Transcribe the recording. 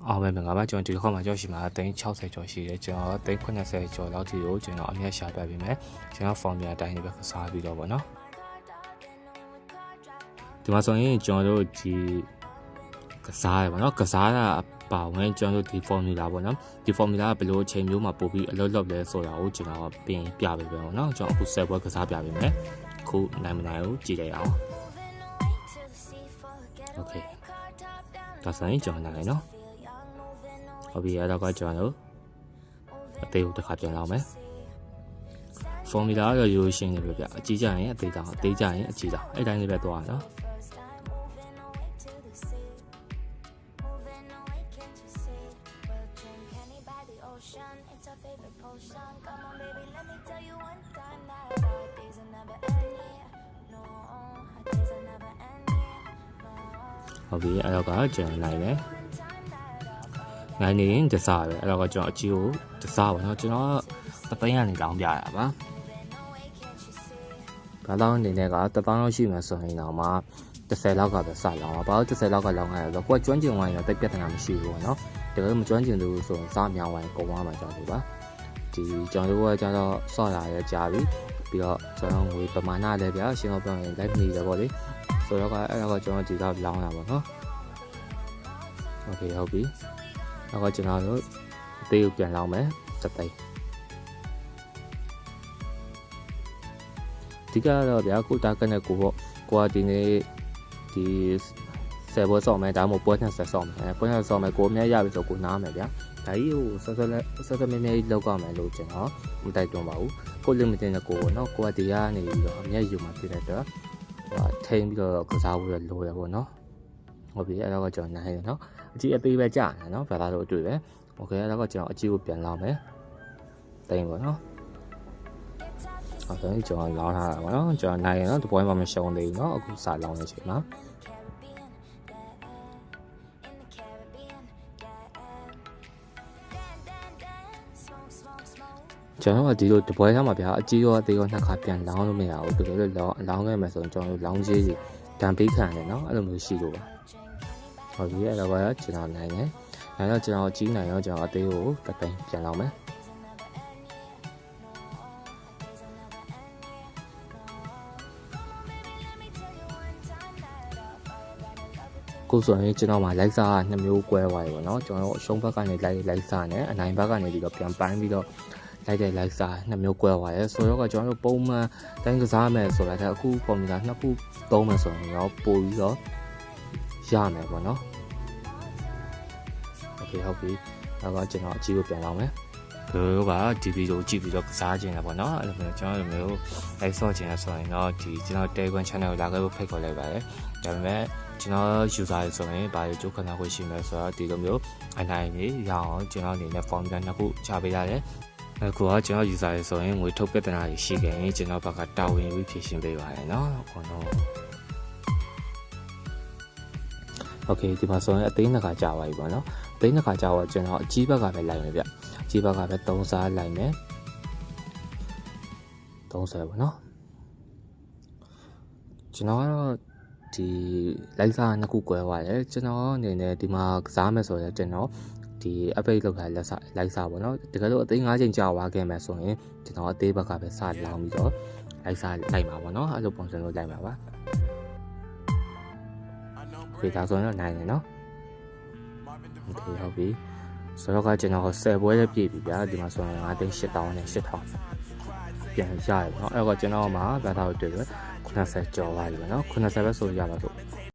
အောင်ပဲငါမကျွန်တော်ဒီတစ်ခေါက်မှာကြောက်ရှိမှာ360ကျော်ရှိတယ်ကျွန်တော်390ကျော်လောက်ထိကိုကျွန်တော်အမြတ်ရှာပြပေးမယ်ကျွန်တော် formula အတိုင်းပဲကစားပြီးတော့ဗောနော်ဒီမှာဆိုရင်ကျွန်တော်တို့ဒီကစားရပါနော်ကစားတာပါဝင်ကျွန်တော်တို့ဒီ formula ပေါ့နော်ဒီ formula ကဘယ်လိုအချိန်မျိုးမှာပို့ပြီးအလုပ်လုပ်လဲဆိုတာကိုကျွန်တော်ပြင်ပြပေးပဲပေါ့နော်ကျွန်တော်အခု10ပွဲကစားပြပေးမယ်ခုနိုင်မနိုင်ကိုကြည့်လိုက်အောင် okay ဒါဆိုရင်ကျွန်တော်နိုင်နော်ဟုတ်ပြီအဲ့တော့ကကျွန်တော်အသေးကိုတစ်ခါပြန်လောက်မယ် formula ကတော့ရိုးရှင်းနေပြီဗျအကြီးကြရင်အသေးတောင်အသေးကြရင်အကြီးတောင်အဲ့တိုင်းလေးပဲသွားရနော်ဟုတ်ပြီအဲ့တော့ကကျွန်တော်နိုင်မယ်နိုင်နေရင်တစားပဲအဲ့တော့ကကျွန်တော်အကြီးကိုတစားပါနော်ကျွန်တော်တသိန်းကနေလောင်းပြရပါဘာလောင်းအနေနဲ့ကတပေါင်းလောက်ရှိမှဆိုရင်တော့မှ30လောက်ကပဲစလောင်းပါဘာလို့30လောက်ကလောင်းရလဲဆိုတော့ကိုကကျွမ်းကျင်ဝိုင်းတော့တိတ်ပြဿနာမရှိဘူးပေါ့နော်တကယ်လို့မကျွမ်းကျင်သူဆိုရင်စားမြောင်းဝိုင်းကုန်သွားမှာကြောက်ဘူးပါဒီကျွန်တော်တို့ကကျတော့ဆော့လာရကြာပြီပြီးတော့ကျွန်တော်ငွေပမာဏလည်းဗျာရှင်းတော့ပြောရင်လိုက်နေတယ်ပေါ့လေဆိုတော့ကအဲ့ဒါကကျွန်တော်ဒီတော့လောင်းရပါတော့โอเคဟုတ်ပြီနောက်ကကျွန်တော်တို့အသေးကိုပြန်လောင်းမယ်စက်သိမ်းဒီကတော့ဗျာကိုတာကနဲ့ကိုပေါ့ကိုကဒီနေ့ဒီ10ပွဲဆော့မယ်ဒါမှမဟုတ်ပွဲ20ဆော့မယ်ပွဲ20ဆော့မယ်ကိုအများရပြီဆိုကိုနားမယ်ဗျာဒါကြီးကိုဆက်မြဲလောက်ရမယ်လို့ကျွန်တော်မတိုက်တွန်းပါဘူးကိုလင်မတင်တဲ့ကိုပေါ့နော်ကိုကဒီကနေပြီးတော့အများယူမှာဖြစ်တဲ့အတွက်ထိန်းပြီးတော့ကစားဖို့လိုရပေါ့နော်ဟုတ်ပြီအဲ့တော့ကျွန်တော်နိုင်ရနော်အကြီးအသေးပဲကြာတယ်နော်ဘာသာလို့အတွေ့ပဲโอเคအဲ့တော့ကျွန်တော်အကြီးကိုပြန်လောင်းမယ်တိမ်ပေါ့နော်ဟုတ်တယ်ကျွန်တော်လောင်းထားတာပေါ့နော်ကျွန်တော်နိုင်ရနော်ဒီပွဲမှာမရှုံးသေးဘူးနော်အခုစလောင်းနေချိန်မှာကျွန်တော်ဒီလိုတပွဲထားမှာဗျာအကြီးရောအသေးရောနှစ်ခါပြန်လောင်းလို့မရဘူးတကယ်လို့လောင်းခဲ့မယ်ဆိုရင်ကျွန်တော်လောင်းကြီးကြီးတံပေးခံတယ်နော်အဲ့လိုမျိုးရှိလို့ပါဟုတ်ပြီအဲ့တော့ကကျွန်တော်နိုင်တယ်နိုင်တော့ကျွန်တော်ကြီးနိုင်တော့ကျွန်တော်အသေးကိုတပိန်ပြန်လောင်းမယ်ကိုဆိုရင်ကျွန်တော်မှာလိုက်စား2မျိုးကွဲသွားပြီပေါ့နော်ကျွန်တော်အရှုံးဘက်ကနေလိုက်စားနဲ့အနိုင်ဘက်ကနေပြီးတော့ပြန်ပန်းပြီးတော့လိုက်တဲ့လိုက်စား2မျိုးကွဲသွားရဲဆိုတော့ကကျွန်တော်တို့ပုံမှန်တိုင်းကစားမယ်ဆိုတာကအခုပုံစံ2ခုသုံးမယ်ဆိုရင်တော့ပို့ပြီးတော့ရမယ်ပေါ့နော်โอเคဟုတ်ပြီတော့ကျွန်တော်အကြီးကိုပြန်လောင်းမယ်တို့ကဒီဗီဒီယိုကြည့်ပြီးတော့ကစားခြင်းရပေါ့နော်အဲ့လိုမျိုးကျွန်တော်တို့မျိုးလိုက်ဆော့ခြင်းရဆိုရင်တော့ဒီကျွန်တော် Telegram channel ကိုလာခဲ့ဖို့ဖိတ်ခေါ်လိုက်ပါတယ်ဒါပေမဲ့ကျွန်တော် user တွေဆိုရင်ဘာလို့ကြိုးခဏခွင့်ရှိမလဲဆိုတော့ဒီလိုမျိုးအနိုင်နေရအောင်ကျွန်တော်အနေနဲ့ formula 2ခုချပေးရတယ်အခုကကျွန်တော် user တွေဆိုရင်ငွေထုတ်ပြဿနာတွေရှိခဲ့ရင်ကျွန်တော်ဘက်ကတာဝန်ယူဖြေရှင်းပေးပါတယ်နော်ခေါင်းတော့ okay ဒီမှာဆိုရင်အသိနှစ်ခါကြာပါပြီပေါ့နော်အသိနှစ်ခါကြာတော့ကျွန်တော်အကြီးဘက်ကပဲလိုက်မယ်ဗျအကြီးဘက်ကပဲ3စားလိုက်မယ်30ပေါ့နော်ကျွန်တော်ကတော့ဒီလိုက်စားနှစ်ခုကွဲသွားတယ်ကျွန်တော်အနေနဲ့ဒီမှာကစားမယ်ဆိုရင်ကျွန်တော်ဒီအပိတ်လောက်ထားလက်စားလိုက်စားပေါ့နော်တကယ်လို့အသိ5ချိန်ကြာသွားခဲ့မယ်ဆိုရင်ကျွန်တော်အသေးဘက်ကပဲစလောင်းပြီးတော့လိုက်စားလိုက်မှာပေါ့နော်အဲ့လိုပုံစံမျိုးလိုက်မှာပါခေဒါဆိုရင်နိုင်တယ်နော်โอเคဟုတ်ပြီဆိုတော့ကကျွန်တော်10ပွဲလည်းပြည့်ပြီဗျာဒီမှာဆိုရင်5သိန်း8000နဲ့8000ပြန်ရတယ်ပေါ့နော်အဲ့တော့ကျွန်တော်မှာဘာသာတွေ့ရ90ကျော်ပါပြီပေါ့နော်90ပဲဆိုရပါတော့